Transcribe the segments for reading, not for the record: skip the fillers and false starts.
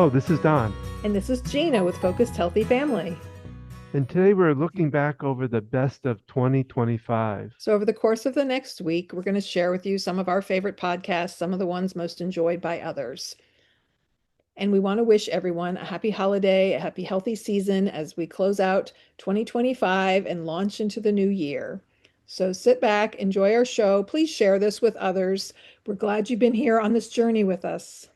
Hello, this is Don, And this is Gina with Focused Healthy Family. and today we're looking back over the best of 2025. So, over the course of the next week, we're going to share with you some of our favorite podcasts, some of the ones most enjoyed by others. And we want to wish everyone a happy holiday, a happy healthy season as we close out 2025 and launch into the new year. So, sit back, enjoy our show. Please share this with others. We're glad you've been here on this journey with us.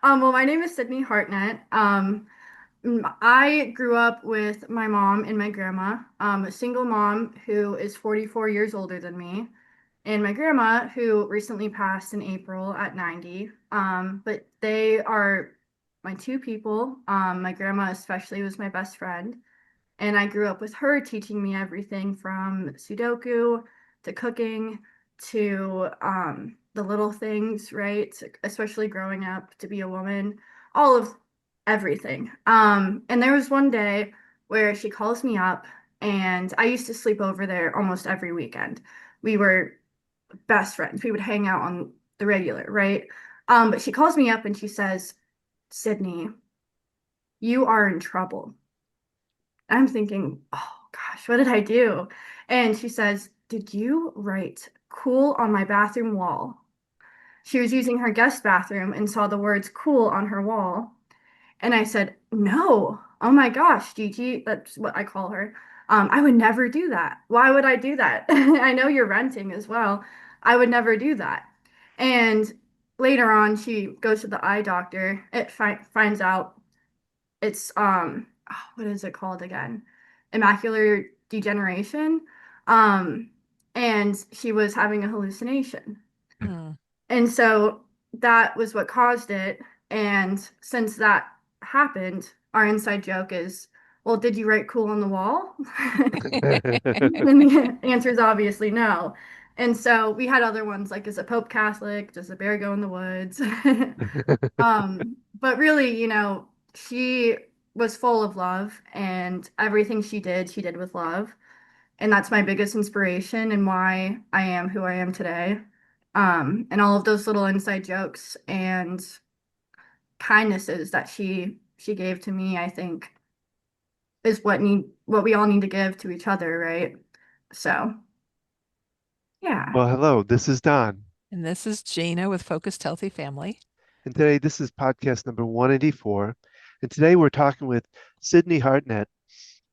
Well, my name is Sydney Hartnett. I grew up with my mom and my grandma, a single mom who is 44 years older than me, and my grandma who recently passed in April at 90. But they are my two people. My grandma especially was my best friend, and I grew up with her teaching me everything from Sudoku to cooking to the little things, right? Especially growing up to be a woman, all of everything. And there was one day where she calls me up, and I used to sleep over there almost every weekend. We were best friends. We would hang out on the regular, right? But she calls me up and she says, Sydney, you are in trouble. I'm thinking, oh gosh, what did I do? And she says, did you write cool on my bathroom wall? She was using her guest bathroom and saw the words cool on her wall. And I said, no. Oh my gosh, Gigi, that's what I call her. I would never do that. Why would I do that? I know you're renting as well. I would never do that. And later on, she goes to the eye doctor. It finds out it's what is it called again? Macular degeneration. Um, and she was having a hallucination. Hmm. And so that was what caused it. And since that happened, our inside joke is, well, did you write cool on the wall? And the answer is obviously no. And so we had other ones like, is a Pope Catholic? Does the bear go in the woods? But really, she was full of love, and everything she did with love. And that's my biggest inspiration and why I am who I am today. And all of those little inside jokes and kindnesses that she gave to me, I think, is what we all need to give to each other, right? So, yeah. Well, hello, this is Don, And this is Gina with Focused Healthy Family. and today this is podcast number 184. And today we're talking with Sydney Hartnett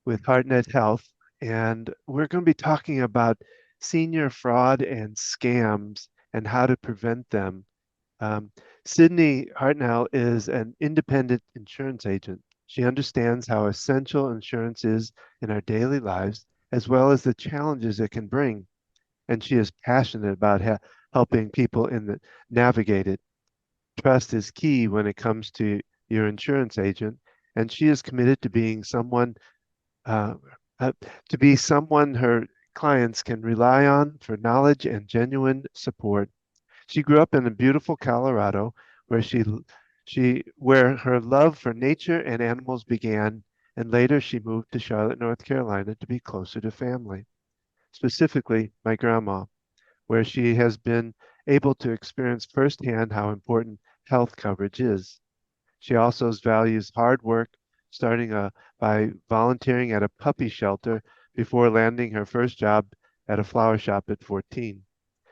with Hartnett Health, and we're going to be talking about senior fraud and scams and how to prevent them. Um, Sydney Hartnell is an independent insurance agent. She understands how essential insurance is in our daily lives, as well as the challenges it can bring. And she is passionate about helping people navigate it. Trust is key when it comes to your insurance agent, and she is committed uh, uh, to be someone her clients can rely on for knowledge and genuine support. She grew up in a beautiful Colorado where where her love for nature and animals began, and later she moved to Charlotte, North Carolina to be closer to family, specifically my grandma, where she has been able to experience firsthand how important health coverage is. She also values hard work, starting by volunteering at a puppy shelter before landing her first job at a flower shop at 14.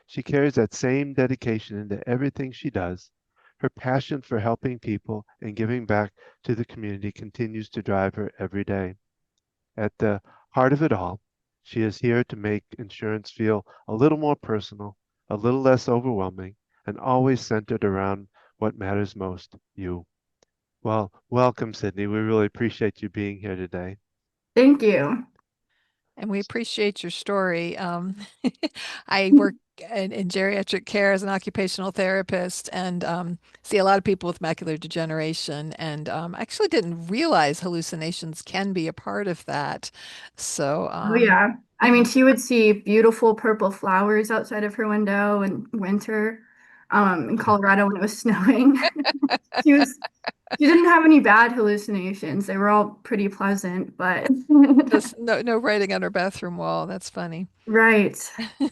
She carries that same dedication into everything she does. Her passion for helping people and giving back to the community continues to drive her every day. At the heart of it all, she is here to make insurance feel a little more personal, a little less overwhelming, and always centered around what matters most, you. Well, welcome, Sydney. We really appreciate you being here today. Thank you. And we appreciate your story. I work in geriatric care as an occupational therapist and see a lot of people with macular degeneration. And I actually didn't realize hallucinations can be a part of that. So, Oh, yeah. I mean, she would see beautiful purple flowers outside of her window in winter, in Colorado when it was snowing. She was She didn't have any bad hallucinations. They were all pretty pleasant, but just no writing on her bathroom wall. That's funny. right.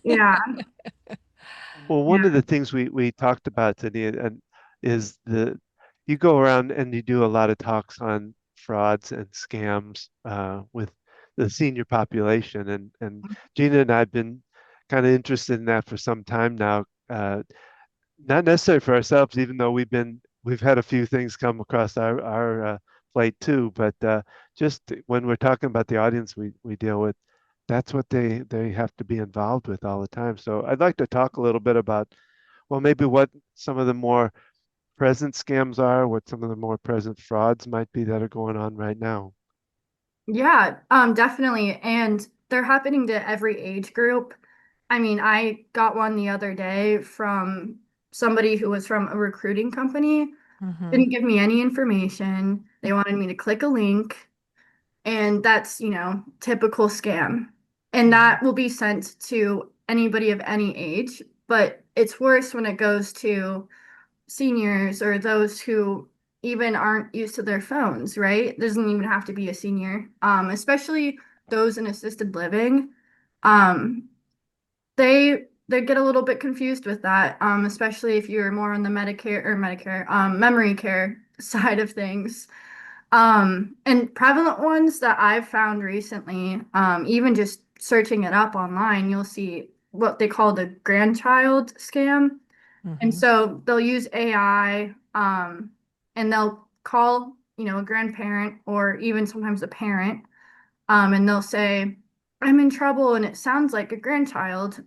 Yeah. Well, one of Yeah. the things we talked about today is you go around and you do a lot of talks on frauds and scams with the senior population, and Gina and I've been kind of interested in that for some time now. Not necessarily for ourselves, even though we've had a few things come across our plate too. But just when we're talking about the audience we deal with, that's what they have to be involved with all the time. So I'd like to talk a little bit about, well, maybe what some of the more present scams are, what some of the more present frauds might be that are going on right now. Yeah, definitely. And they're happening to every age group. I mean, I got one the other day from somebody who was from a recruiting company, Mm-hmm. didn't give me any information. They wanted me to click a link, and that's, typical scam. And that will be sent to anybody of any age, but it's worse when it goes to seniors or those who even aren't used to their phones, right? It doesn't even have to be a senior. Especially those in assisted living. Um, they get a little bit confused with that, especially if you're more on the Medicare, memory care side of things. And prevalent ones that I've found recently, even just searching it up online, you'll see what they call the grandchild scam. And Mm-hmm. so they'll use AI, and they'll call, a grandparent or even sometimes a parent, and they'll say, I'm in trouble, and it sounds like a grandchild.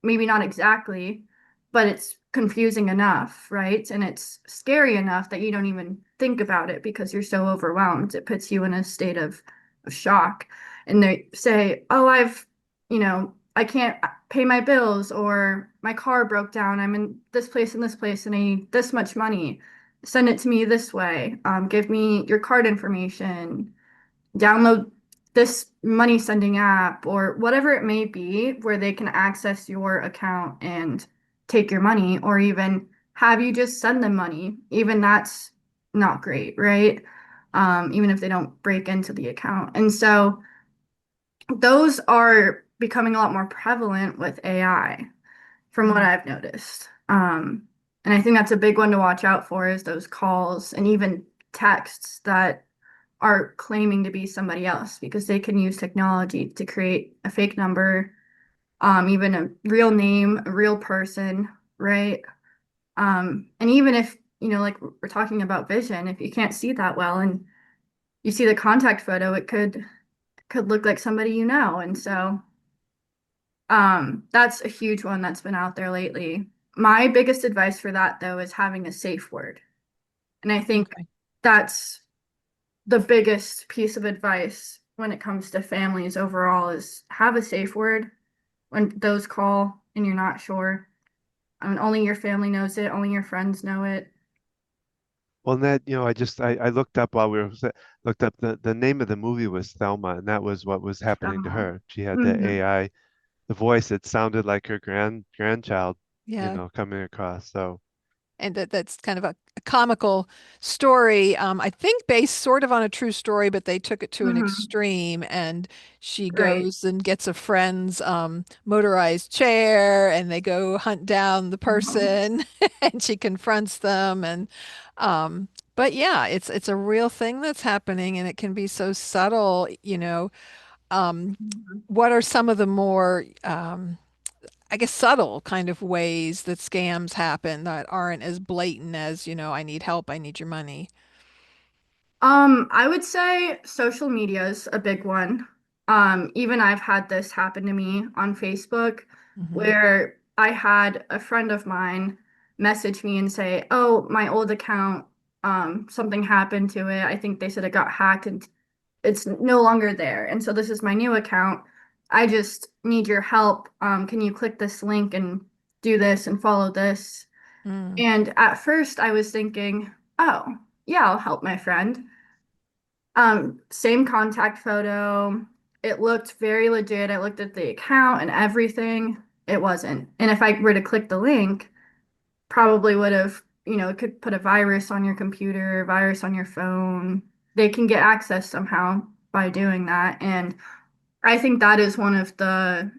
Maybe not exactly, but it's confusing enough, right? And it's scary enough that you don't even think about it because you're so overwhelmed. It puts you in a state of shock. And they say, oh, I can't pay my bills, or my car broke down. I'm in this place and this place, and I need this much money. Send it to me this way. Give me your card information, download this money sending app, or whatever it may be, where they can access your account and take your money, or even have you just send them money. Even that's not great, right? Even if they don't break into the account. And so those are becoming a lot more prevalent with AI, from what I've noticed. And I think that's a big one to watch out for, is those calls and even texts that are claiming to be somebody else, because they can use technology to create a fake number, even a real name, a real person, right? And even if, like we're talking about vision, if you can't see that well and you see the contact photo, it could look like somebody you know. And so that's a huge one that's been out there lately. My biggest advice for that, though, is having a safe word. And I think Okay. that's the biggest piece of advice when it comes to families overall, is have a safe word when those call and you're not sure. I mean, only your family knows it, only your friends know it. Well, Ned, I looked up while we were looked up the name of the movie was Thelma, and that was what was happening to Um, her. She had the mhm. AI, the voice. It sounded like her grandchild, Yeah. coming across. So, And that's kind of a comical story. I think based sort of on a true story, but they took it to an Mhm. extreme. And she Right. goes and gets a friend's motorized chair, and they go hunt down the Mhm. person, and she confronts them. And but yeah, it's a real thing that's happening, and it can be so subtle. Um, Mhm. what are some of the more I guess subtle kind of ways that scams happen that aren't as blatant as, I need help, I need your money. I would say social media is a big one. Even I've had this happen to me on Facebook, Hmm. where I had a friend of mine message me and say, "Oh, my old account, something happened to it. I think they said it got hacked and it's no longer there. And so this is my new account. I just need your help. Can you click this link and do this and follow this?" Mm. And at first I was thinking, "Oh, yeah, I'll help my friend." Same contact photo. It looked very legit. I looked at the account and everything. It wasn't. And if I were to click the link, probably would have, it could put a virus on your computer, virus on your phone. They can get access somehow by doing that. And I think that is one of the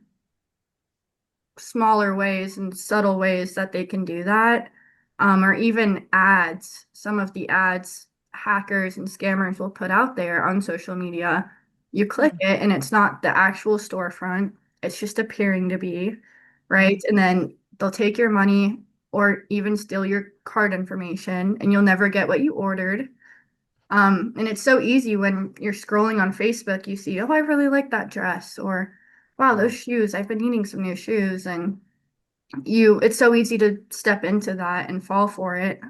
smaller ways and subtle ways that they can do that. or even ads. Some of the ads hackers and scammers will put out there on social media. You click it and it's not the actual storefront. It's just appearing to be, right? And then they'll take your money or even steal your card information and you'll never get what you ordered. And it's so easy when you're scrolling on Facebook, you see, oh, I really like that dress, or wow, those shoes, I've been needing some new shoes. And it's so easy to step into that and fall for it.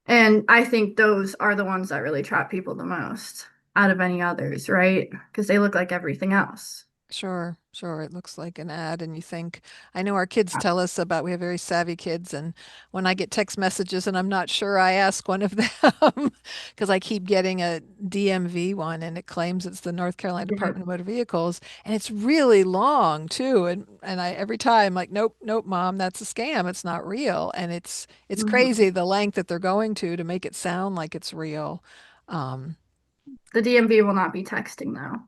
And I think those are the ones that really trap people the most out of any others, right? Because they look like everything else. Sure, sure. It looks like an ad, and you think, I know our kids tell us about, we have very savvy kids, and when I get text messages and I'm not sure, I ask one of them because I keep getting a DMV one and it claims it's the North Carolina Yeah. Department of Motor Vehicles, and it's really long too. And I every time like, nope, nope, mom, that's a scam. It's not real. And it's Mhm. crazy the length that they're going to make it sound like it's real. Um, The DMV will not be texting though.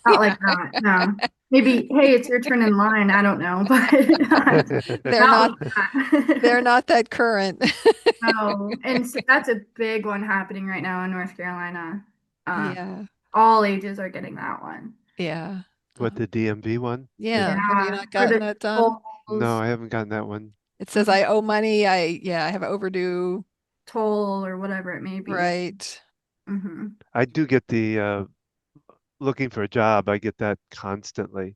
Not like yeah, that. No. Maybe, hey, it's your turn in line. I don't know, but they're not not like that. they're not that current. No. And so that's a big one happening right now in North Carolina. Um, Yeah. all ages are getting that one. Yeah. What, the DMV one? The Yeah. Have you Yeah. not Or gotten the that done? No, tolls, I haven't gotten that one. It says mhm, I owe money. I have overdue. toll or whatever it may be. Right. Hmm. I do get the looking for a job. I get that constantly.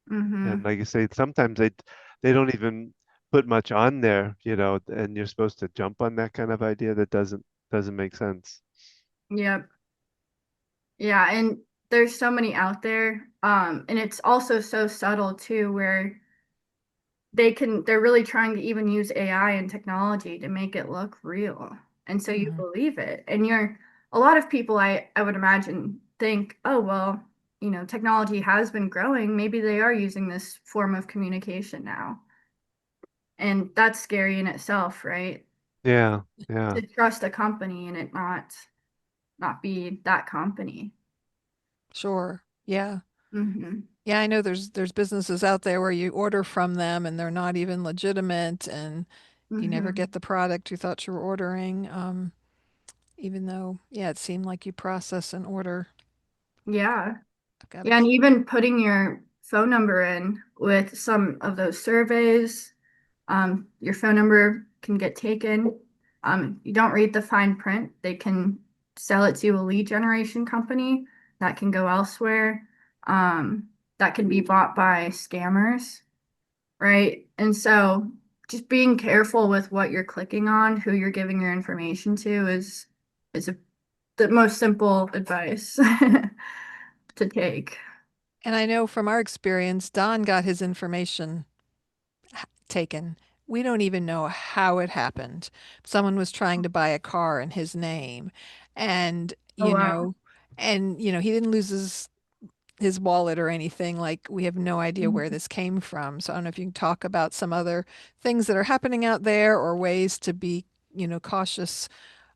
And Hmm. like you say, sometimes they don't even put much on there, and you're supposed to jump on that kind of idea that doesn't make sense. Yep. Yeah. And there's so many out there. And it's also so subtle too, where they're really trying to even use AI and technology to make it look real. And so you Mhm. believe it. And a lot of people I would imagine think, oh, well, technology has been growing. Maybe they are using this form of communication now. And that's scary in itself, right? Yeah, yeah. To trust a company and it not be that company. Sure. Yeah. Hmm. Yeah, I know there's businesses out there where you order from them and they're not even legitimate and you never Hmm. get the product you thought you were ordering. Even though, yeah, it seemed like you process an order. Yeah. I've got a Yeah, and even putting your phone number in with some of those surveys, your phone number can get taken. You don't read the fine print, they can sell it to a lead generation company that can go elsewhere, um, that can be bought by scammers, right? And so just being careful with what you're clicking on, who you're giving your information to is the most simple advice to take. And I know from our experience, Don got his information taken. We don't even know how it happened. Someone was trying to buy a car in his name and, Oh wow. he didn't lose his wallet or anything. Like we have no idea where Mhm. this came from. So I don't know if you can talk about some other things that are happening out there or ways to be, cautious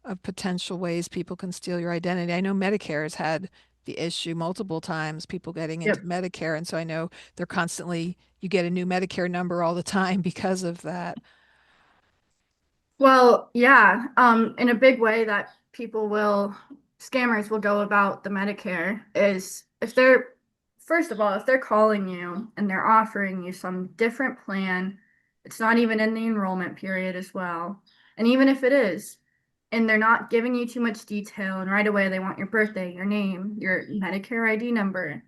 of potential ways people can steal your identity. I know Medicare has had the issue multiple times, people getting into Yep. Medicare. And so I know they're constantly, you get a new Medicare number all the time because of that. Well, yeah, in a big way that scammers will go about the Medicare is first of all, if they're calling you and they're offering you some different plan, it's not even in the enrollment period as well. And even if it is, and they're not giving you too much detail, and right away they want your birthday, your name, your Medicare ID number,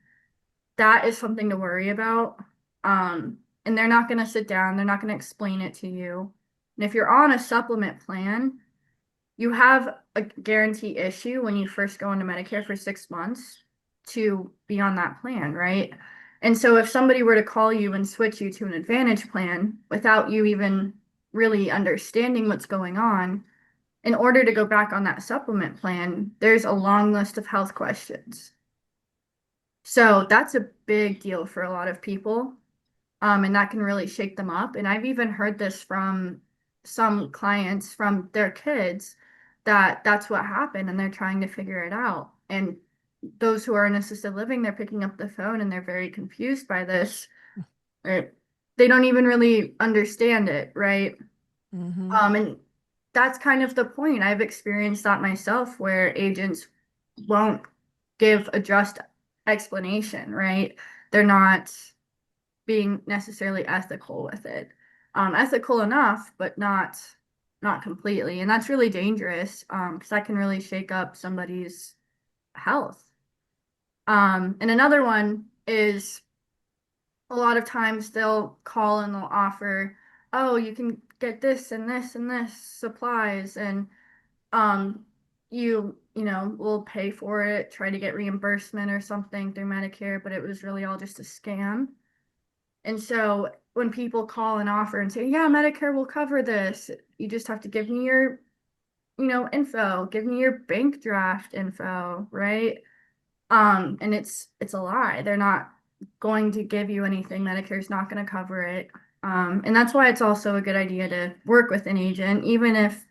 that is something to worry about. And they're not going to sit down, they're not going to explain it to you. And if you're on a supplement plan, you have a guarantee issue when you first go into Medicare for 6 months to be on that plan, right? And so if somebody were to call you and switch you to an Advantage plan without you even really understanding what's going on, in order to go back on that supplement plan, there's a long list of health questions. So that's a big deal for a lot of people. And that can really shake them up. And I've even heard this from some clients from their kids that that's what happened and they're trying to figure it out. And those who are in assisted living, they're picking up the phone and they're very confused by this. Or they don't even really understand it, right? Mm-hmm. And that's kind of the point. I've experienced that myself where agents won't give a just explanation, right? They're not being necessarily ethical with it. Ethical enough, but not completely. And that's really dangerous, because that can really shake up somebody's health. And another one is a lot of times they'll call and they'll offer, oh, you can get this and this and this supplies, and um you know will pay for it, try to get reimbursement or something through Medicare, but it was really all just a scam. And so when people call and offer and say, yeah, Medicare will cover this, you just have to give me your, info, give me your bank draft info, right? And it's a lie. They're not going to give you anything. Medicare's not going to cover it. And that's why it's also a good idea to work with an agent, even if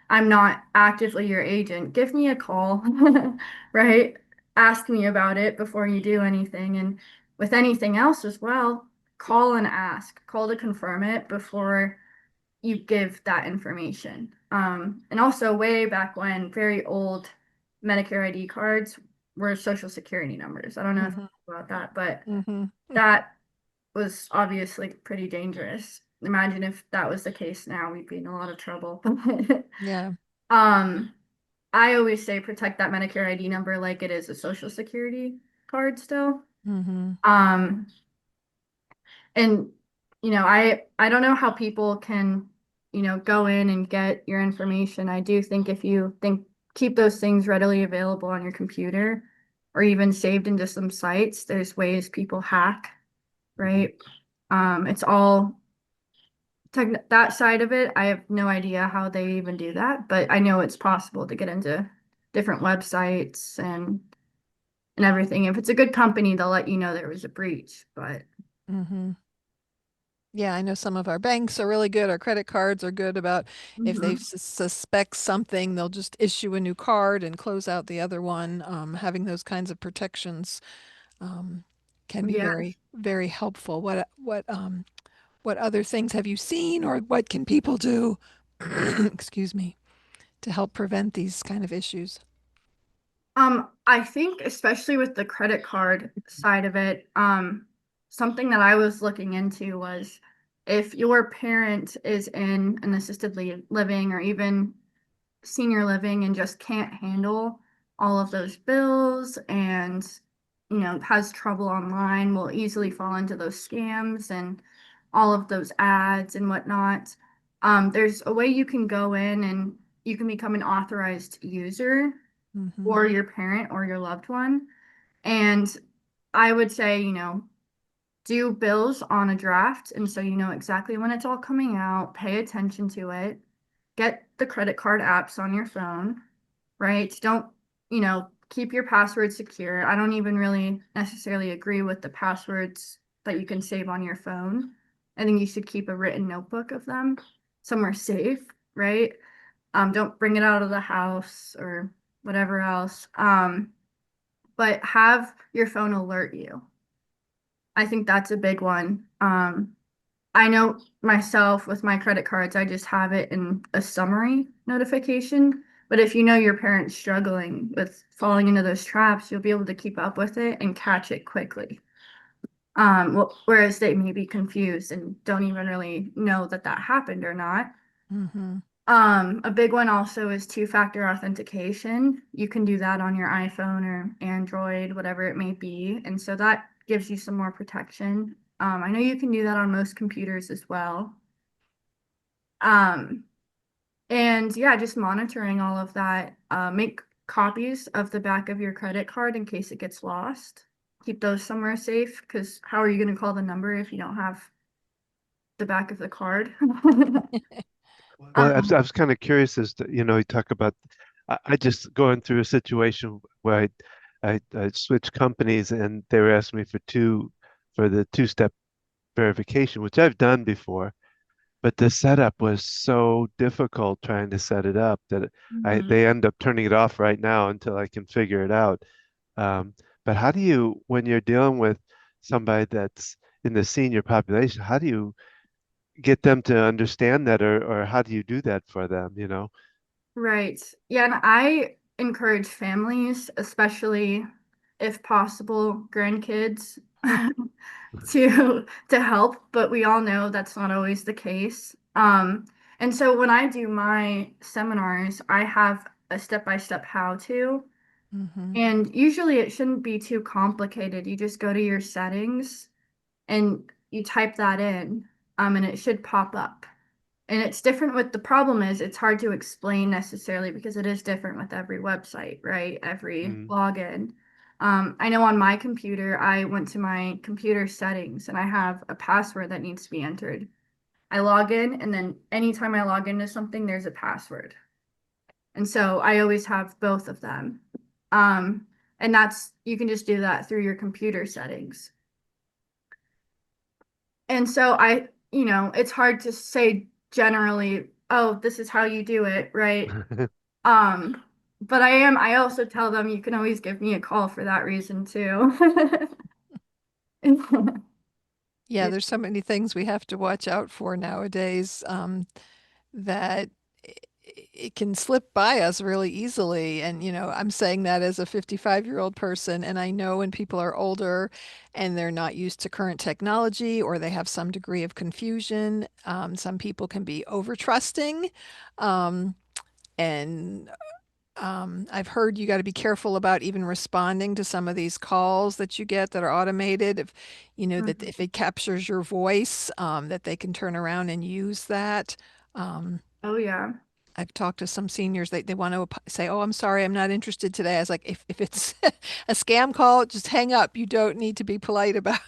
I'm not actively your agent. Give me a call, right? Ask me about it before you do anything. And with anything else as well, call and ask. Call to confirm it before you give that information. And also, way back when, very old Medicare ID cards were social security numbers. I don't know if you Mm-hmm. know about that, but Mm-hmm. that was obviously pretty dangerous. Imagine if that was the case now, we'd be in a lot of trouble. Yeah. um, I always say protect that Medicare ID number like it is a social security card still. Mm-hmm. Um, and I don't know how people can, go in and get your information. I do think if you think keep those things readily available on your computer or even saved into some sites, there's ways people hack, Mhm. right? It's all that side of it. I have no idea how they even do that, but I know it's possible to get into different websites and everything. If it's a good company, they'll let you know there was a breach, but Mm-hmm. Yeah, I know some of our banks are really good. Our credit cards are good about if they mhm. suspect something, they'll just issue a new card and close out the other one. Having those kinds of protections um, can be Yeah. very, very helpful. What other things have you seen, or what can people do, excuse me, to help prevent these kind of issues? I think especially with the credit card side of it, something that I was looking into was if your parent is in an assisted living or even senior living and just can't handle all of those bills and has trouble online, will easily fall into those scams and all of those ads and whatnot. There's a way you can go in and you can become an authorized user Mm-hmm. or your parent or your loved one. And I would say, do bills on a draft. And so you know exactly when it's all coming out, pay attention to it, get the credit card apps on your phone, right? Don't, keep your password secure. I don't even really necessarily agree with the passwords that you can save on your phone. I think you should keep a written notebook of them somewhere safe, right? Don't bring it out of the house or whatever else. But have your phone alert you. I think that's a big one. I know myself with my credit cards, I just have it in a summary notification. But if you know your parent's struggling with falling into those traps, you'll be able to keep up with it and catch it quickly. Whereas they may be confused and don't even really know that that happened or not. Mm-hmm. A big one also is two-factor authentication. You can do that on your iPhone or Android, whatever it may be. And so that gives you some more protection. I know you can do that on most computers as well. Um, and yeah, just monitoring all of that. Make copies of the back of your credit card in case it gets lost. Keep those somewhere safe because how are you going to call the number if you don't have the back of the card? Well, I Um, was kind of curious as to, you talk about, I just going through a situation where I switched companies and they were asking me for the two-step verification, which I've done before, but the setup was so difficult trying to set it up that mhm. they end up turning it off right now until I can figure it out. Um, but how do you, when you're dealing with somebody that's in the senior population, how do you get them to understand that, or how do you do that for them, you know? Right. Yeah, and I encourage families, especially if possible, grandkids, to help, but we all know that's not always the case. And so when I do my seminars, I have a step-by-step how-to, Mm-hmm. and usually it shouldn't be too complicated. You just go to your settings and you type that in, and it should pop up. And it's different with the problem is it's hard to explain necessarily because it is different with every website, right? Every Mm, login. I know on my computer, I went to my computer settings and I have a password that needs to be entered. I log in, and then anytime I log into something, there's a password. And so I always have both of them. Um, and that's, you can just do that through your computer settings. And so it's hard to say generally, oh, this is how you do it, right? Um, but I also tell them you can always give me a call for that reason too. Yeah, there's so many things we have to watch out for nowadays, that it can slip by us really easily. And, I'm saying that as a 55-year-old person, and I know when people are older and they're not used to current technology or they have some degree of confusion, some people can be over trusting. Um, and I've heard you got to be careful about even responding to some of these calls that you get that are automated. If that Mhm. if it captures your voice, that they can turn around and use that. Um, Oh yeah. I've talked to some seniors. They want to say, "Oh, I'm sorry, I'm not interested today." I was like, "If it's a scam call, just hang up. You don't need to be polite about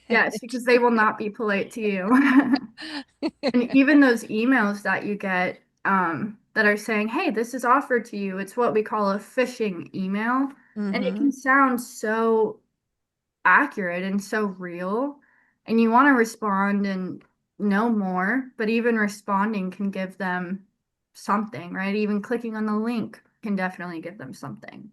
Yes, it." because they will not be polite to you. And even those emails that you get that are saying, hey, this is offered to you, it's what we call a phishing email. And it Mm-hmm. can sound so accurate and so real. And you want to respond and know more, but even responding can give them something, right? Even clicking on the link can definitely give them something.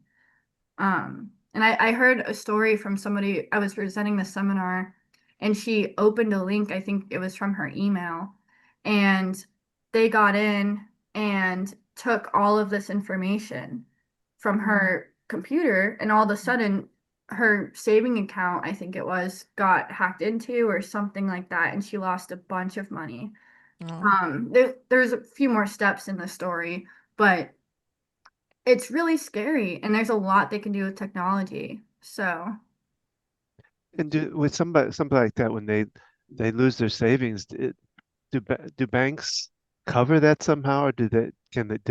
And I heard a story from somebody, I was presenting the seminar, and she opened a link, I think it was from her email, and they got in and took all of this information from her computer, and all of a sudden her saving account, I think it was, got hacked into or something like that, and she lost a bunch of money. Oh. There's a few more steps in the story, but it's really scary, and there's a lot they can do with technology. So, And with somebody like that, when they lose their savings, do banks cover that somehow, or do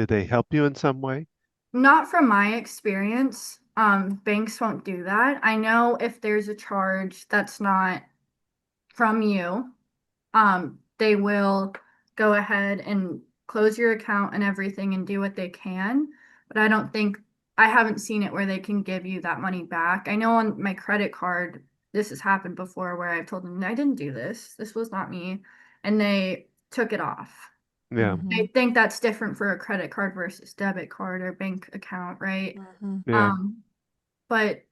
they help you in some way? not from my experience. Banks won't do that. I know if there's a charge that's not from you, they will go ahead and close your account and everything and do what they can. But I haven't seen it where they can give you that money back. I know on my credit card, this has happened before where I've told them, I didn't do this. This was not me. And they took it off. Yeah, Mm-hmm. I think that's different for a credit card versus debit card or bank account, right? Mm-hmm. yeah. Um, but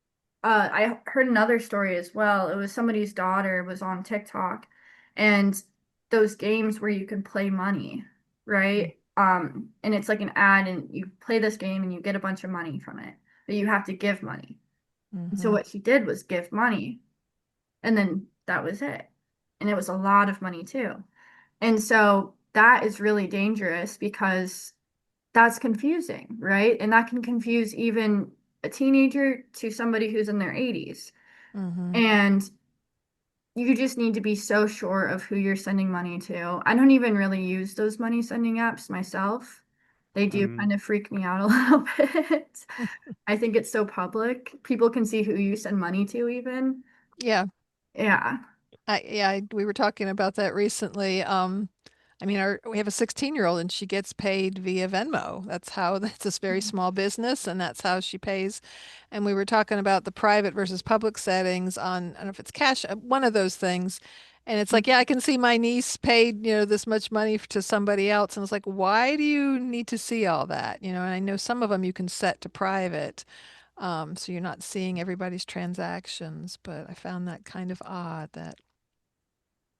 I heard another story as well. It was somebody's daughter was on TikTok, and those games where you can play money, right? And it's like an ad, and you play this game and you get a bunch of money from it, but you have to give money. And so Mm-hmm. what she did was give money, and then that was it. And it was a lot of money too. And so that is really dangerous because that's confusing, right? And that can confuse even a teenager to somebody who's in their 80s. Mm-hmm. And you just need to be so sure of who you're sending money to. I don't even really use those money sending apps myself. They do Mm. kind of freak me out a little bit. I think it's so public. People can see who you send money to, even. Yeah. Yeah. We were talking about that recently. I mean, we have a 16-year-old and she gets paid via Venmo. That's how that's this very small business, and that's how she pays. And we were talking about the private versus public settings on, I don't know if it's cash, one of those things. And it's like, yeah, I can see my niece paid, this much money to somebody else. And it's like, why do you need to see all that? And I know some of them you can set to private. So you're not seeing everybody's transactions, but I found that kind of odd that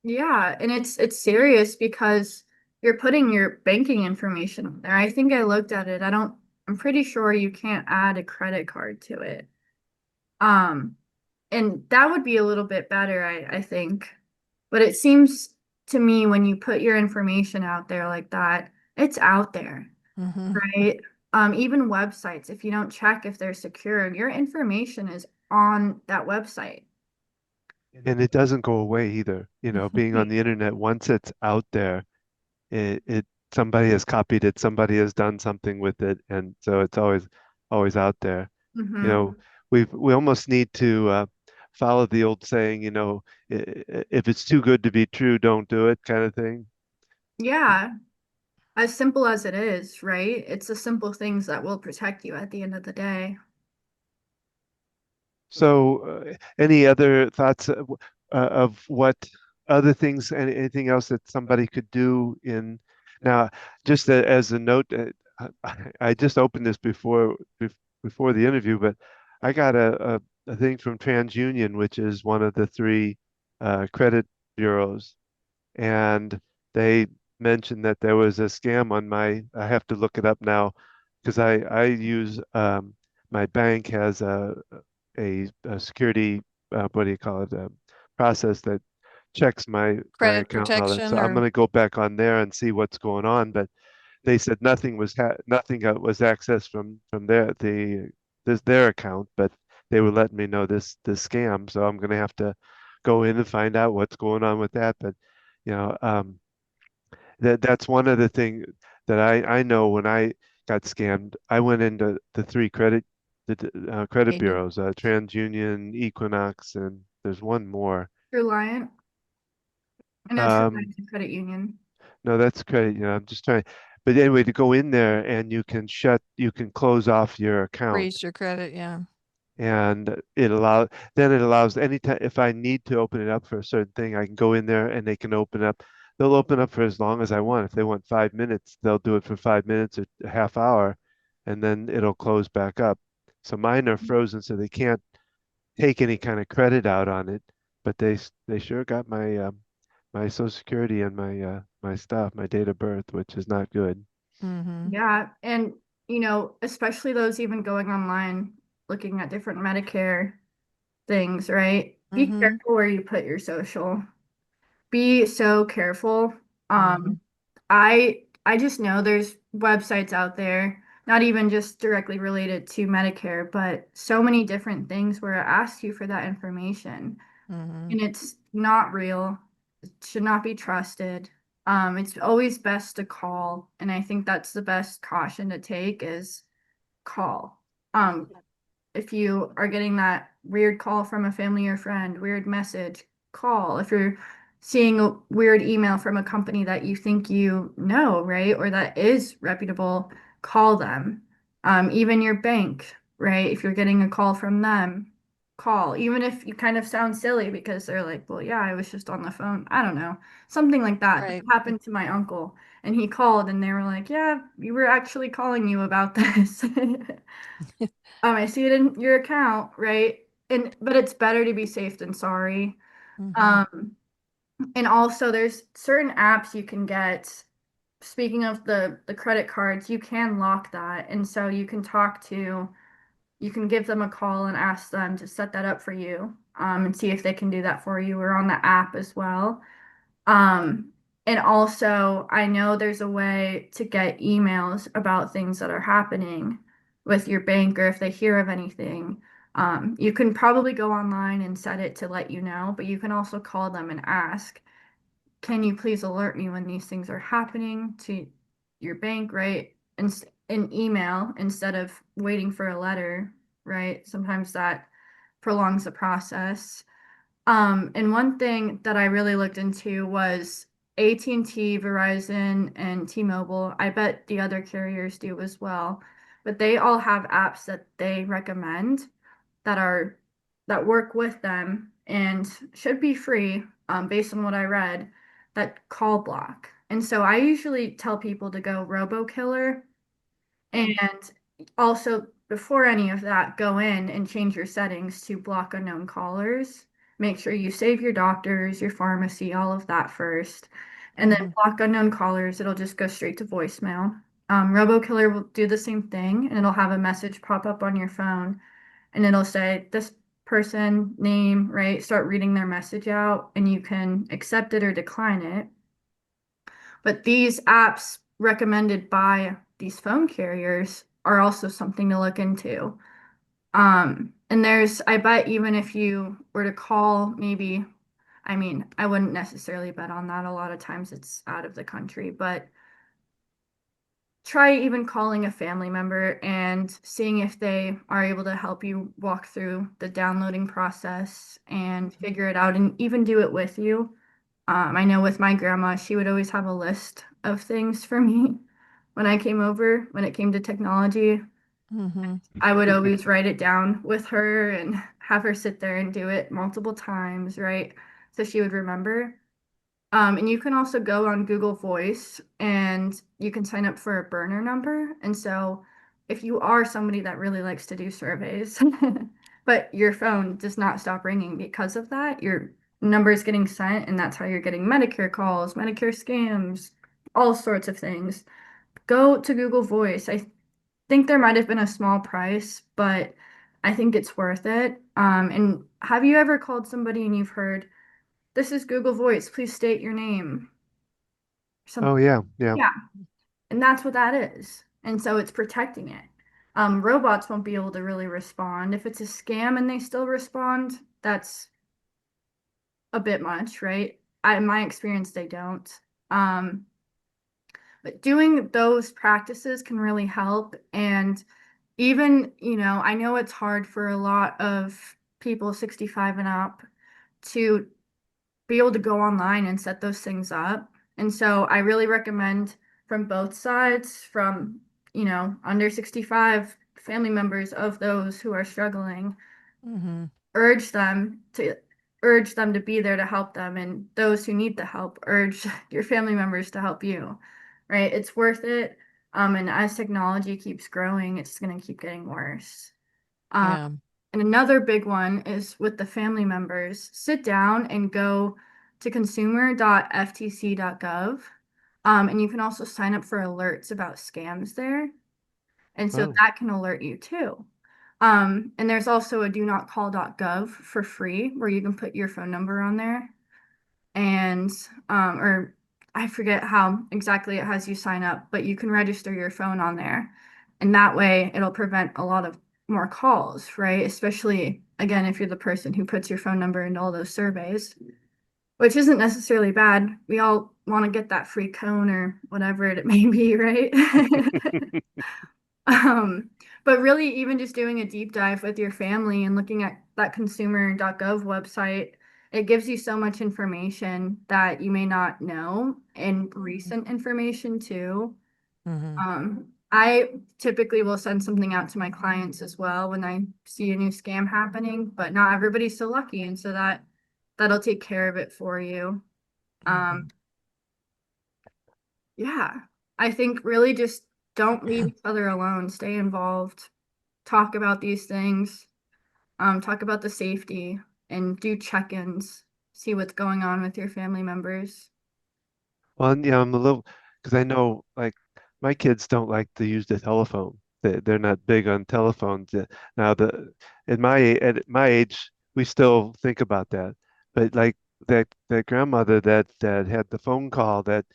Yeah, and it's serious because you're putting your banking information on there. I think I looked at it. I'm pretty sure you can't add a credit card to it. Um, and that would be a little bit better, I think. But it seems to me when you put your information out there like that, it's out there, Hmm. right? Even websites, if you don't check if they're secure, your information is on that website. And it doesn't go away either. You know, being on the internet, once it's out there, it somebody has copied it, somebody has done something with it, and so it's always out there. You Mm-hmm. know, we almost need to follow the old saying, you know, if it's too good to be true, don't do it, kind of thing. Yeah, as simple as it is, right? It's the simple things that will protect you at the end of the day. So, any other thoughts of what other things, anything else that somebody could do in now? Just as a note, I just opened this before the interview, but I got a thing from TransUnion, which is one of the three credit bureaus, and they mentioned that there was a scam on my. I have to look it up now because I use my bank has a security what do you call it process that checks my Credit account and all that. So protection I'm or going to go back on there and see what's going on. But they said nothing was accessed from their account, but they were letting me know this scam. So I'm going to have to go in and find out what's going on with that. But you know, that's one of the things that I know when I got scammed. I went into the three credit agent. bureaus, TransUnion, Equinox, and there's one more. Reliant. I know Um, Reliant's a credit union. no, that's credit. You know, I'm just trying. But anyway, to go in there and you can close off your account, Freeze your credit, yeah. and it allows anytime if I need to open it up for a certain thing, I can go in there and they can open up. They'll open up for as long as I want. If they want 5 minutes, they'll do it for 5 minutes or a half hour, and then it'll close back up. So mine are frozen, so they can't take any kind of credit out on it. But they sure got my Social Security and my stuff, my date of birth, which is not good. Hmm. Yeah, and especially those even going online looking at different Medicare things, right? Be Hmm. careful where you put your social. Be so careful. Hmm. I just know there's websites out there, not even just directly related to Medicare, but so many different things where it asks you for that information. Hmm. And it's not real. It should not be trusted. It's always best to call, and I think that's the best caution to take is call. Um, if you are getting that weird call from a family or friend, weird message, call. If you're seeing a weird email from a company that you think you know, right, or that is reputable, call them. Even your bank, right? If you're getting a call from them, call. Even if you kind of sound silly because they're like, well, yeah, I was just on the phone. I don't know. Something like that. That Right. happened to my uncle. And he called and they were like, yeah, we were actually calling you about this. I see it in your account, right? And but it's better to be safe than sorry. Hmm. Um, and also there's certain apps you can get. Speaking of the credit cards, you can lock that. And so you can give them a call and ask them to set that up for you, and see if they can do that for you or on the app as well. Um, and also, I know there's a way to get emails about things that are happening with your bank or if they hear of anything. You can probably go online and set it to let you know, but you can also call them and ask, can you please alert me when these things are happening to your bank, right? And an email instead of waiting for a letter, right? Sometimes that prolongs the process. And one thing that I really looked into was AT&T, Verizon, and T-Mobile. I bet the other carriers do as well, but they all have apps that they recommend that are that work with them and should be free, based on what I read, that call block. And so I usually tell people to go RoboKiller and also before any of that, go in and change your settings to block unknown callers make sure you save your doctors, your pharmacy, all of that first. And then Mm-hmm. block unknown callers. It'll just go straight to voicemail. RoboKiller will do the same thing, and it'll have a message pop up on your phone, and it'll say this person name, right? Start reading their message out, and you can accept it or decline it. But these apps recommended by these phone carriers are also something to look into. And I bet even if you were to call, maybe, I mean, I wouldn't necessarily bet on that. A lot of times it's out of the country, but try even calling a family member and seeing if they are able to help you walk through the downloading process and figure it out and even do it with you. I know with my grandma, she would always have a list of things for me when I came over, when it came to technology. Mm-hmm. I would always write it down with her and have her sit there and do it multiple times, right? So she would remember. And you can also go on Google Voice and you can sign up for a burner number. And so if you are somebody that really likes to do surveys, but your phone does not stop ringing because of that, your number is getting sent, and that's how you're getting Medicare calls, Medicare scams, all sorts of things. Go to Google Voice. I think there might have been a small price, but I think it's worth it. And have you ever called somebody and you've heard, this is Google Voice, please state your name? Oh, Something. yeah, yeah. Yeah. And that's what that is. And so it's protecting it. Robots won't be able to really respond. If it's a scam and they still respond, that's a bit much, right? In my experience, they don't. Um, but doing those practices can really help. And even, I know it's hard for a lot of people 65 and up to be able to go online and set those things up. And so I really recommend from both sides, from, under 65 family members of those who are struggling, Mm-hmm. urge them to urge them to be there to help them, and those who need the help, urge your family members to help you. Right? It's worth it. And as technology keeps growing, it's going to keep getting worse. Um, Yeah. and another big one is with the family members, sit down and go to consumer.ftc.gov. And you can also sign up for alerts about scams there. And so Oh, that can alert you too. And there's also a do not call.gov for free where you can put your phone number on there. And, or I forget how exactly it has you sign up, but you can register your phone on there. And that way it'll prevent a lot of more calls, right? Especially, again, if you're the person who puts your phone number into all those surveys, which isn't necessarily bad. We all want to get that free cone or whatever it may be, right? Um, but really, even just doing a deep dive with your family and looking at that consumer.gov website, it gives you so much information that you may not know, and recent information too. Mm-hmm. I typically will send something out to my clients as well when I see a new scam happening, but not everybody's so lucky, and so that'll take care of it for you. Mm-hmm. Um, yeah, I think really just don't leave each other alone. Stay involved. Talk about these things, talk about the safety, and do check-ins, see what's going on with your family members. well, yeah, I'm a little because I know like my kids don't like to use the telephone. They're not big on telephones. Now, at my age, we still think about that. But like that grandmother that had the phone call that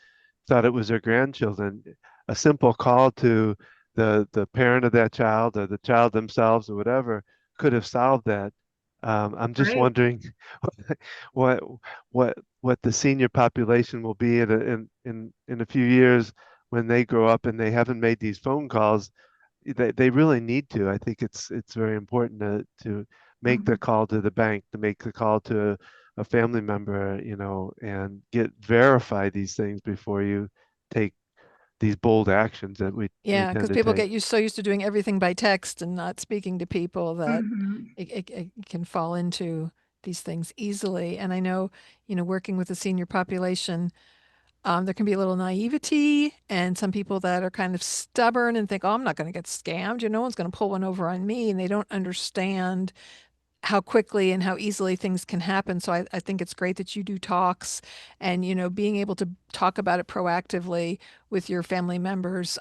thought it was her grandchildren, a simple call to the parent of that child or the child themselves or whatever could have solved that. I'm just Right. wondering what what the senior population will be in a few years when they grow up and they haven't made these phone calls. They really need to. I think it's very important to make the Mhm. call to the bank, to make the call to a family member, and verify these things before you take these bold actions that we Yeah, tend because to people take. get so used to doing everything by text and not speaking to people that Mhm. it can fall into these things easily. And I know, working with the senior population, there can be a little naivety and some people that are kind of stubborn and think, oh, I'm not going to get scammed. No one's going to pull one over on me. And they don't understand how quickly and how easily things can happen. So I think it's great that you do talks and, being able to talk about it proactively with your family members,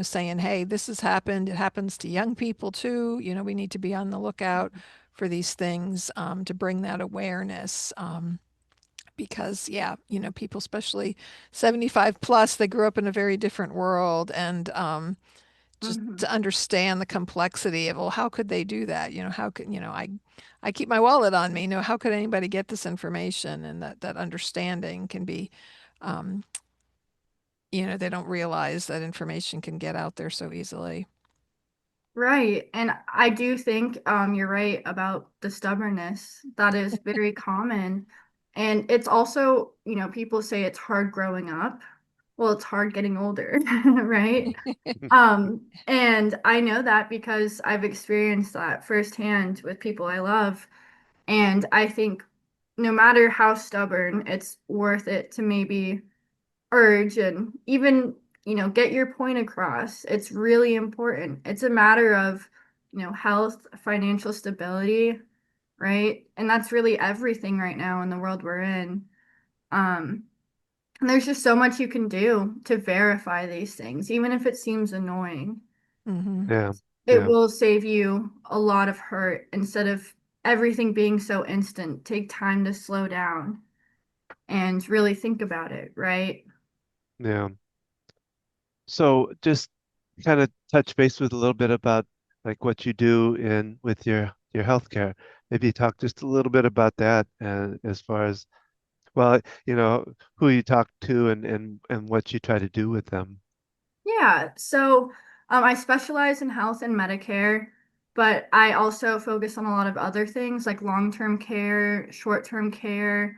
saying, hey, this has happened. It happens to young people too. We need to be on the lookout for these things, to bring that awareness. Because yeah, people, especially 75 plus, they grew up in a very different world. And just Mhm. to understand the complexity of, well, how could they do that? How could, I keep my wallet on me, how could anybody get this information? And that understanding can be, um, they don't realize that information can get out there so easily. Right. And I do think you're right about the stubbornness. That is very common. And it's also, people say it's hard growing up. Well, it's hard getting older, right? And I know that because I've experienced that firsthand with people I love. And I think no matter how stubborn, it's worth it to maybe urge and even, get your point across. It's really important. It's a matter of, health, financial stability, right? And that's really everything right now in the world we're in. Um, and there's just so much you can do to verify these things, even if it seems annoying. Hmm. Yeah, It yeah, will save you a lot of hurt instead of everything being so instant. Take time to slow down and really think about it, right? yeah. So just kind of touch base with a little bit about like what you do in with your healthcare. Maybe talk just a little bit about that and as far as well, who you talk to and what you try to do with them. Yeah, so I specialize in health and Medicare, but I also focus on a lot of other things like long-term care, short-term care,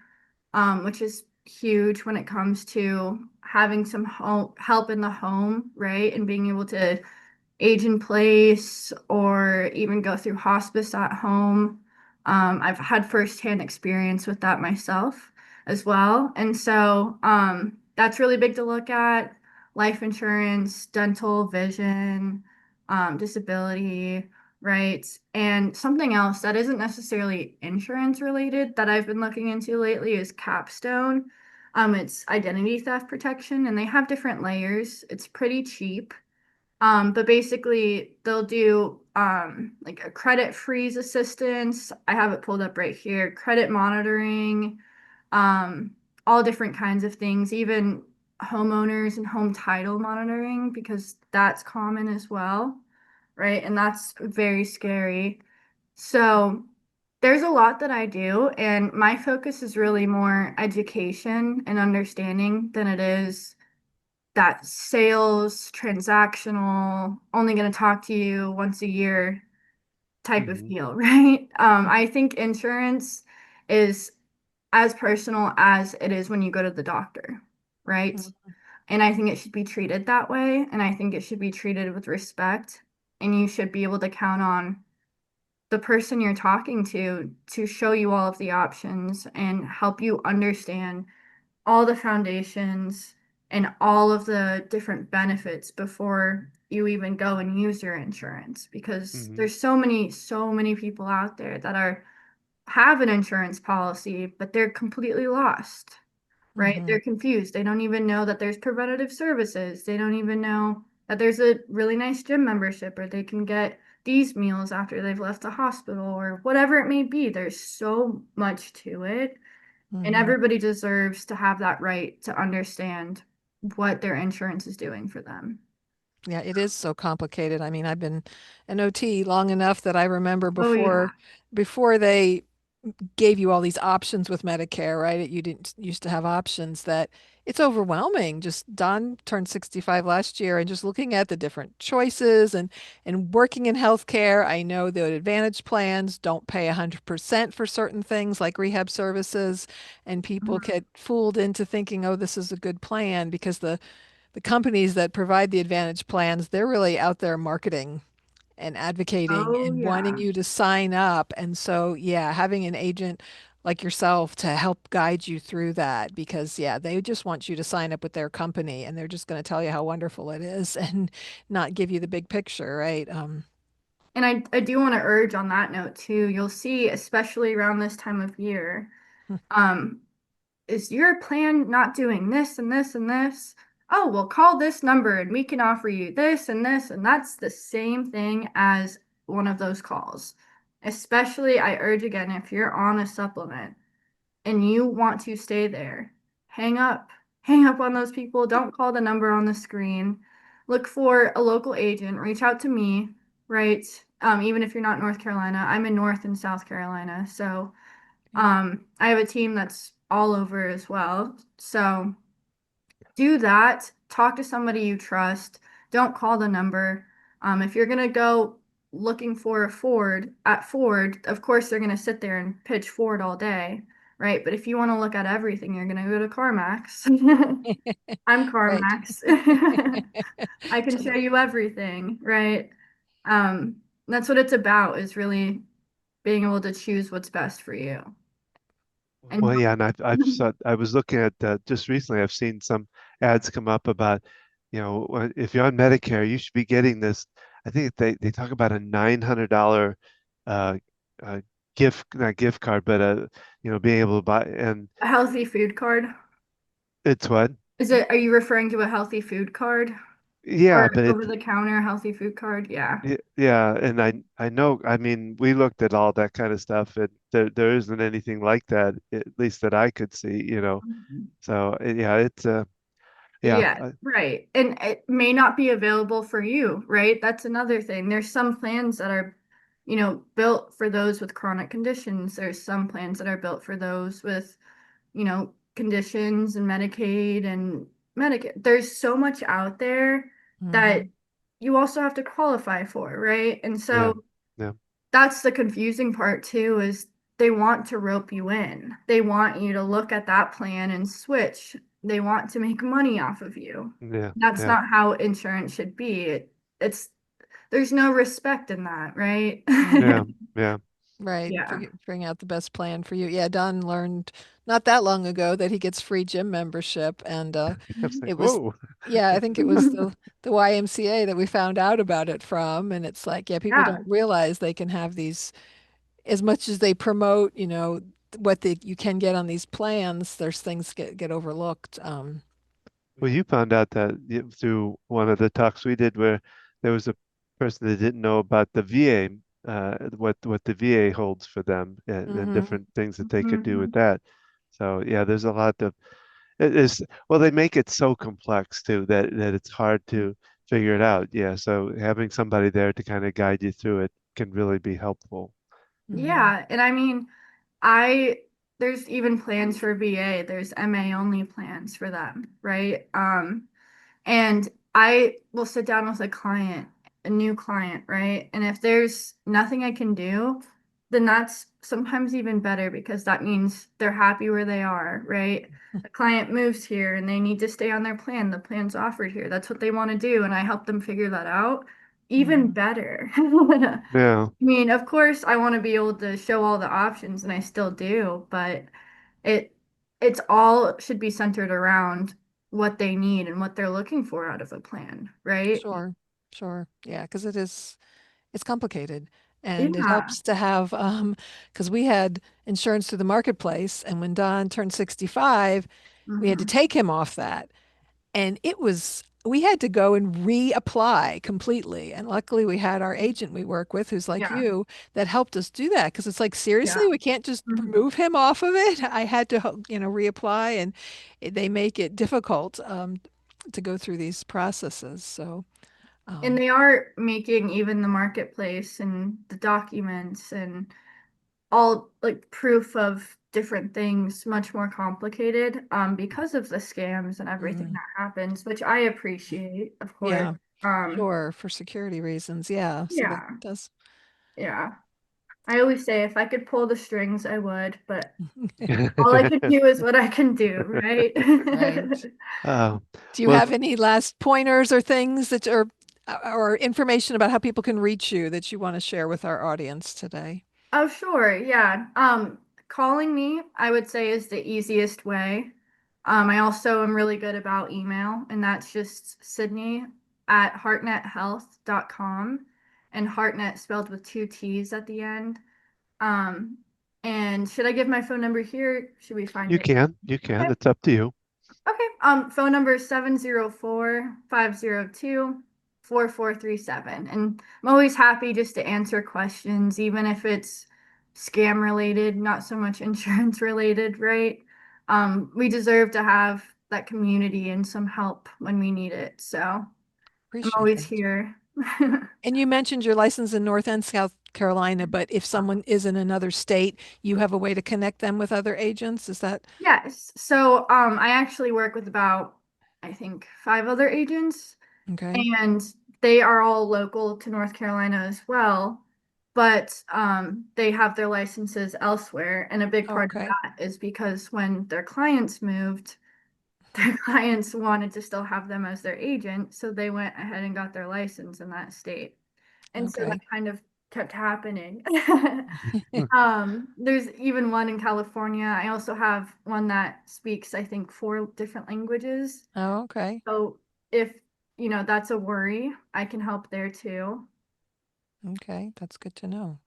which is huge when it comes to having some help in the home, right? And being able to age in place or even go through hospice at home. I've had firsthand experience with that myself as well. And so that's really big to look at. Life insurance, dental, vision, disability, right? And something else that isn't necessarily insurance related that I've been looking into lately is Capstone. It's identity theft protection, and they have different layers. It's pretty cheap. But basically they'll do like a credit freeze assistance. I have it pulled up right here, credit monitoring, um, all different kinds of things, even homeowners and home title monitoring, because that's common as well, right? And that's very scary. So there's a lot that I do, and my focus is really more education and understanding than it is that sales, transactional, only going to talk to you once a year type of Hmm. deal, right? I think insurance is as personal as it is when you go to the doctor, right? And I think it should be treated that way. And I think it should be treated with respect. And you should be able to count on the person you're talking to show you all of the options and help you understand all the foundations and all of the different benefits before you even go and use your insurance because Hmm. there's so many people out there that are have an insurance policy but they're completely lost, right? Hmm. They're confused. They don't even know that there's preventative services. They don't even know that there's a really nice gym membership or they can get these meals after they've left the hospital or whatever it may be. There's so much to it. And Hmm. everybody deserves to have that right to understand what their insurance is doing for them. Yeah, it is so complicated. I mean, I've been an OT long enough that I remember Oh, yeah. before they gave you all these options with Medicare, right? You didn't used to have options that it's overwhelming. Just Don turned 65 last year and just looking at the different choices and working in healthcare, I know the Advantage plans don't pay 100% for certain things like rehab services, and people Mhm. get fooled into thinking, "Oh, this is a good plan," because the companies that provide the Advantage plans, they're really out there marketing and advocating Oh, and wanting yeah. you to sign up. And so, yeah, having an agent like yourself to help guide you through that because, yeah, they just want you to sign up with their company and they're just going to tell you how wonderful it is and not give you the big picture, right? And I do want to urge on that note too. You'll see, especially around this time of year, um, is your plan not doing this and this and this? Oh, well, call this number and we can offer you this and this. And that's the same thing as one of those calls. Especially, I urge again, if you're on a supplement and you want to stay there, hang up. Hang up on those people. Don't call the number on the screen. Look for a local agent. Reach out to me, right? Even if you're not North Carolina, I'm in North and South Carolina. So I have a team that's all over as well. So do that. Talk to somebody you trust. Don't call the number. If you're gonna go looking for a Ford at Ford, of course they're gonna sit there and pitch Ford all day, right? But if you want to look at everything, you're gonna go to CarMax. I'm Right. CarMax. I can show you everything, right? Um, that's what it's about, is really being able to choose what's best for you. And Well, yeah, and I was looking at just recently. I've seen some ads come up about, if you're on Medicare, you should be getting this. I think they talk about a $900 uh, uh, not gift card, but being able to buy, and a healthy food card. it's what? Are you referring to a healthy food card Yeah, or but over the counter healthy food card? Yeah. yeah, and I know. I mean, we looked at all that kind of stuff, and there isn't anything like that, at least that I could see. Mhm. So yeah, it's yeah. Yeah, right. And it may not be available for you, right? That's another thing. There's some plans that are, built for those with chronic conditions. There's some plans that are built for those with, conditions and Medicaid and Medicare. There's so much out there that Mhm. you also have to qualify for, right? And Yeah, so yeah, that's the confusing part too, is they want to rope you in. They want you to look at that plan and switch. They want to make money off of you. yeah, That's yeah, not how insurance should be. It's there's no respect in that, right? yeah, yeah. Right. Yeah. Figuring out the best plan for you. Yeah, Don learned not that long ago that he gets free gym membership, and I was like, it was, whoa. yeah, I think it was the YMCA that we found out about it from, and it's like, yeah, people Yeah. don't realize they can have these, as much as they promote, what you can get on these plans, there's things get overlooked. Well, you found out that through one of the talks we did, where there was a person that didn't know about the VA, what the VA holds for them, and Hmm. different things that they could do with Mhm. that. So yeah, there's a lot of it is. Well, they make it so complex too that it's hard to figure it out. Yeah, so having somebody there to kind of guide you through it can really be helpful. Hmm. Yeah, and I mean, I there's even plans for VA. There's MA only plans for them, right? And I will sit down with a new client, right? And if there's nothing I can do, then that's sometimes even better, because that means they're happy where they are, right? A client moves here and they need to stay on their plan. The plan's offered here. That's what they want to do. And I help them figure that out. Even Hmm. better. Yeah. I mean, of course, I want to be able to show all the options, and I still do, but it it's all should be centered around what they need and what they're looking for out of a plan, right? Sure, sure. Yeah, because it's complicated. And it Yeah. helps to have, because we had insurance through the marketplace, and when Don turned 65, we had to Hmm. take him off that. And we had to go and reapply completely. And luckily, we had our agent we work with, who's like Yeah. you, that helped us do that. Because it's like, Yeah. seriously, we can't just Mhm. remove him off of it. I had to, reapply, and they make it difficult to go through these processes. So, And um, they are making even the marketplace and the documents and all like proof of different things much more complicated, because of the scams and everything mhm. that happens, which I appreciate, of course. Yeah, Um, sure, for security reasons. Yeah, so that yeah, does. yeah. I always say if I could pull the strings, I would, but all I can do is what I can do, right? Right. Oh, Do you well, have any last pointers or things that are or information about how people can reach you that you want to share with our audience today? Oh, sure. Yeah. Calling me, I would say, is the easiest way. I also am really good about email, and that's just Sydney at hartnetthealth.com. and Hartnett spelled with 2 T's at the end. And should I give my phone number here? Should we find You it? can. Okay. It's up to you. Okay. Phone number is 704-502-4437. And I'm always happy just to answer questions, even if it's scam related, not so much insurance related, right? We deserve to have that community and some help when we need it. So I'm Appreciate always that. here. And you mentioned your license in North and South Carolina, but if someone is in another state, you have a way to connect them with other agents? Is that Yes. So I actually work with about, I think, 5 other agents, okay? and they are all local to North Carolina as well, but they have their licenses elsewhere. And a big Oh, part of okay. that is because when their clients moved, their clients wanted to still have them as their agent, so they went ahead and got their license in that state. And so that Okay. kind of kept happening. There's even one in California. I also have one that speaks, I think, 4 different languages. Oh, okay. So if, that's a worry, I can help there too. Okay. That's good to know.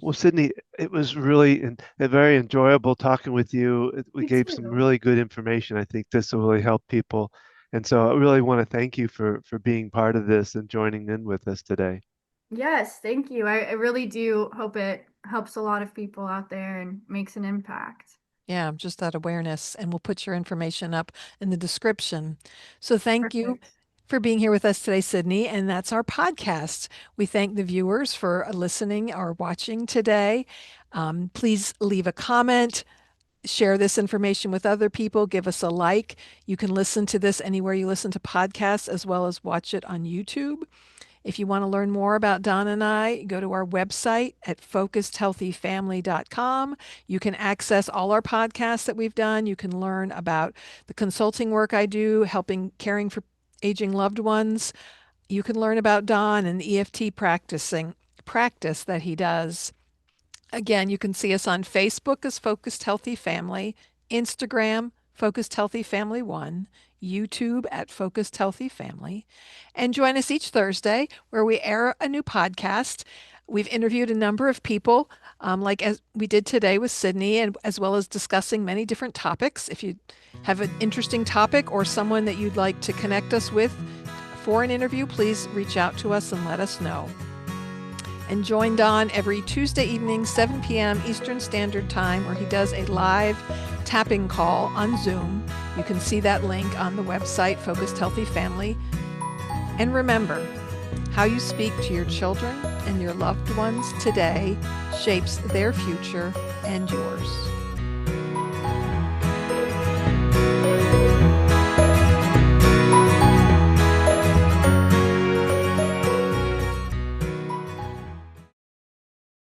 Well, Sydney, it was really very enjoyable talking with you. We You gave some too. really good information. I think this will really help people. And so I really want to thank you for being part of this and joining in with us today. Yes, thank you. I really do hope it helps a lot of people out there and makes an impact. Yeah, just that awareness. And we'll put your information up in the description. So thank you Perfect. for being here with us today, Sydney. And that's our podcast. We thank the viewers for listening or watching today. Please leave a comment, share this information with other people, give us a like. You can listen to this anywhere you listen to podcasts as well as watch it on YouTube. If you want to learn more about Don and I, go to our website at focusedhealthyfamily.com. You can access all our podcasts that we've done. You can learn about the consulting work I do, helping caring for aging loved ones. You can learn about Don and the EFT practice that he does. Again, you can see us on Facebook as Focused Healthy Family, Instagram, Focused Healthy Family 1, YouTube at Focused Healthy Family, and join us each Thursday where we air a new podcast. We've interviewed a number of people, like as we did today with Sydney, and as well as discussing many different topics. If you have an interesting topic or someone that you'd like to connect us with for an interview, please reach out to us and let us know. And join Don every Tuesday evening, 7 p.m. Eastern Standard Time, where he does a live tapping call on Zoom. You can see that link on the website, Focused Healthy Family. And remember, how you speak to your children and your loved ones today shapes their future and yours.